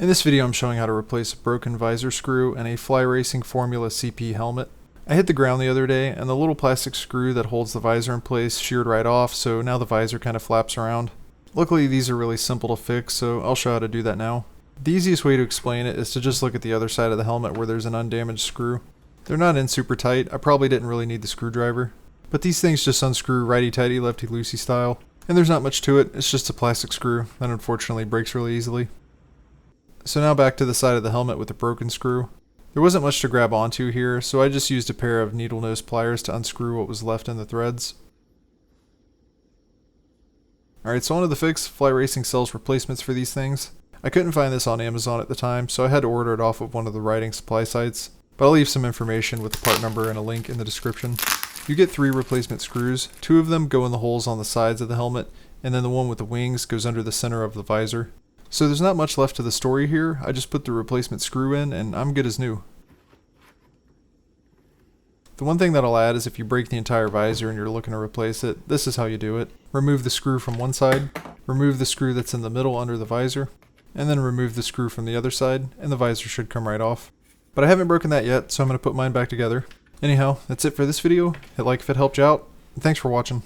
In this video I'm showing how to replace a broken visor screw and a Fly Racing Formula CP helmet. I hit the ground the other day and the little plastic screw that holds the visor in place sheared right off, so now the visor kind of flaps around. Luckily these are really simple to fix, so I'll show how to do that now. The easiest way to explain it is to just look at the other side of the helmet where there's an undamaged screw. They're not in super tight, I probably didn't really need the screwdriver. But these things just unscrew righty-tighty, lefty-loosey style. And there's not much to it, it's just a plastic screw that unfortunately breaks really easily. So now back to the side of the helmet with the broken screw. There wasn't much to grab onto here, so I just used a pair of needle nose pliers to unscrew what was left in the threads. Alright, so on to the fix. Fly Racing sells replacements for these things. I couldn't find this on Amazon at the time, so I had to order it off of one of the riding supply sites, but I'll leave some information with the part number and a link in the description. You get 3 replacement screws. 2 of them go in the holes on the sides of the helmet, and then the one with the wings goes under the center of the visor. So there's not much left to the story here. I just put the replacement screw in and I'm good as new. The one thing that I'll add is if you break the entire visor and you're looking to replace it, this is how you do it. Remove the screw from one side, remove the screw that's in the middle under the visor, and then remove the screw from the other side, and the visor should come right off. But I haven't broken that yet, so I'm going to put mine back together. Anyhow, that's it for this video. Hit like if it helped you out, and thanks for watching.